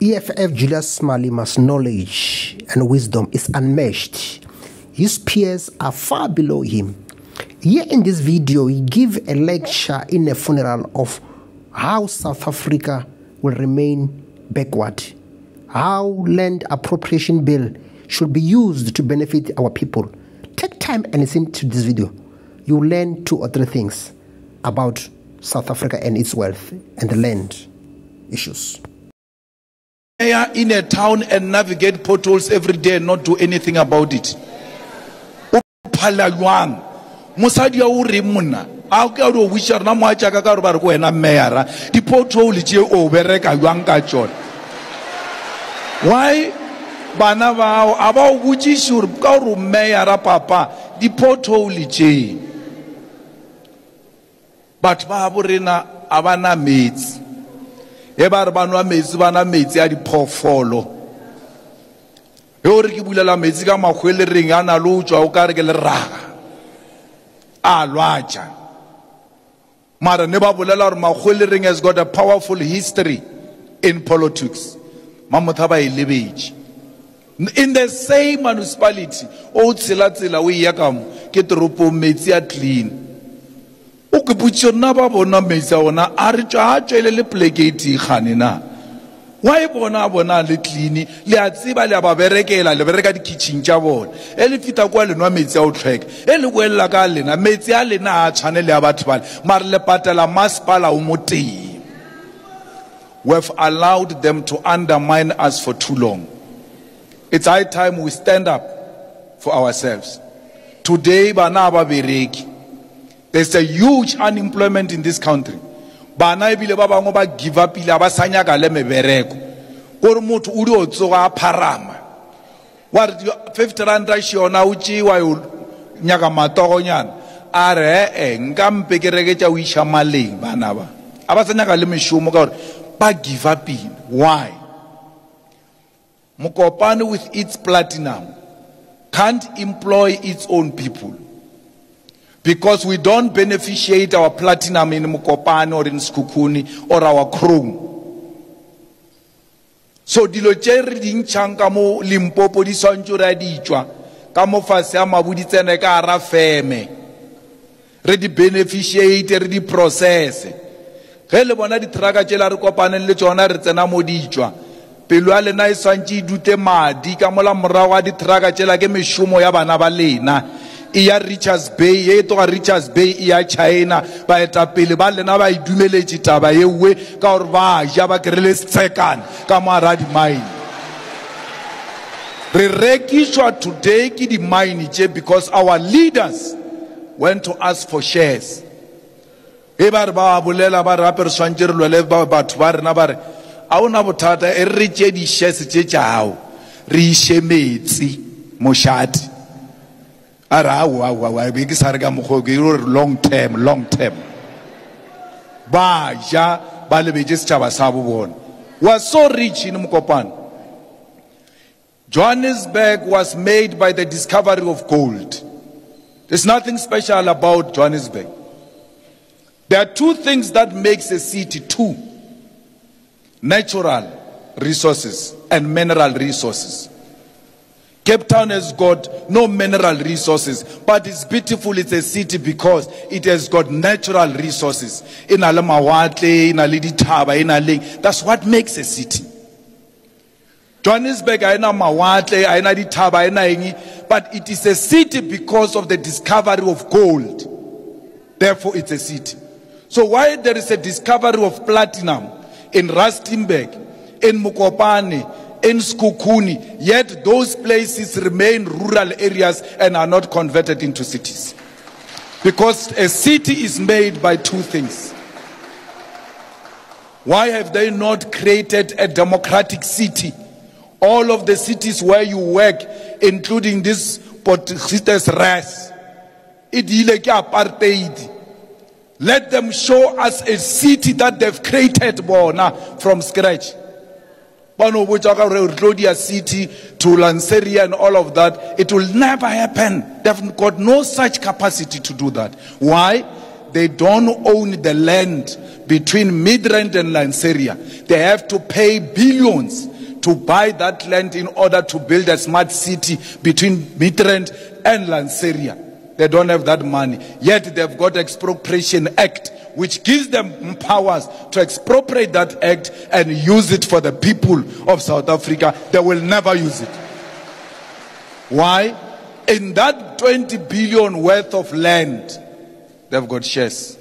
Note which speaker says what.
Speaker 1: EFF Julius Malima's knowledge and wisdom is unmatched. His peers are far below him. Here in this video, he gives a lecture in a funeral of how South Africa will remain backward, how land appropriation bill should be used to benefit our people. Take time and listen to this video. You will learn 2 or 3 things about South Africa and its wealth and the land issues.
Speaker 2: In a town and navigate potholes every day and not do anything about it. Musadi ya uri muna ka ro wishar na mo acha ka ro ba re ko ena meyara di pothole tše o bereka jwang ka tšona. Why bana ba aba o botšiše gore ka ro meyara papa di pothole tše batho ba bo rena a bana metsi e ba re banwa metsi bana metsi a di phofolo e o re ke bulela metsi ka makgwele reng a na lo tswa o ka re ke le raga alwaja mara ne ba bolela gore makgwele ring has got a powerful history in politics. Mamotha ba ilebetše in the same municipality o tsela o ya ka mo ke toropo metsi a clean o ke botšiša nna ba bona metsi a ona a re tšwa a tšwele le plekete gane na why bona le clean le a tseba le ba berekela le bereka di kitchen tša bona e le fita kwa le nwa metsi a o tlhweka e le boelela ka lena metsi a lena a tshwane le a batho bale mare le patela masepala o mo teng. We have allowed them to undermine us for too long. It's high time we stand up for ourselves. Today bana ba bereki, there's a huge unemployment in this country. Bana ebile ba bangwe ba give up ile ba sanyaka le mebereko gore motho o di o tsoga a pharama wa re 50 rand a shiona o tšewa yo nyaka matogonyana a re nka mpe ke reke tša o iša maleng bana ba a ba sanyaka le mešomo ka gore ba give up. Why? Mokopane with its platinum can't employ its own people because we don't beneficiate our platinum in Mokopane or in Sekhukhune or our chrome. So dilo tše re di ntšhang ka mo Limpopo di swantšo re a di tšwa ka mo fase a mabudi tsene ka ara feme re di beneficiate re di process ge le bona di traka tše la re kopaneng le tšona re tsena mo di tšwa pelo ya lena e swantše e dute madi ka mola morago a di traka tše la ke mešomo ya bana ba lena e ya Richards Bay e toga Richards Bay e ya China ba etapele ba lena ba idumeletše taba yewe ka gore ba ja ba kry-le setsekane ka moara di mine re rekišwa today ke di mine tše because our leaders went to ask for shares e ba re ba bolela ba re gape re swantše re lwele batho ba rena ba re a ona bothata e re tše di-shares tše tšao re iše metsi mošate a re aowa be ke sa re ka mokgwa ke re long term ba ja ba lebetše setšhaba sa bo bona was so rich in Mokopane. Johannesburg was made by the discovery of gold. There's nothing special about Johannesburg. There are 2 things that makes a city: 2 natural resources and mineral resources. Cape Town has got no mineral resources, but it's beautiful. It's a city because it has got natural resources. That's what makes a city. Johannesburg, but it is a city because of the discovery of gold. Therefore, it's a city. So why there is a discovery of platinum in Rustenburg, in Mokopane, in Sekhukhune, yet those places remain rural areas and are not converted into cities? Because a city is made by 2 things. Why have they not created a democratic city? All of the cities where you work, including this Potgietersrus, it is like apartheid. Let them show us a city that they've created from scratch. Claudia City to Lanseria and all of that, it will never happen. They've got no such capacity to do that. Why? they don't own the land between Midrand and Lanseria. They have to pay billions to buy that land in order to build a smart city between Midrand and Lanseria. They don't have that money. Yet they've got Expropriation Act, which gives them powers to expropriate that act and use it for the people of South Africa. They will never use it. Why? In that 20 billion worth of land, they've got shares.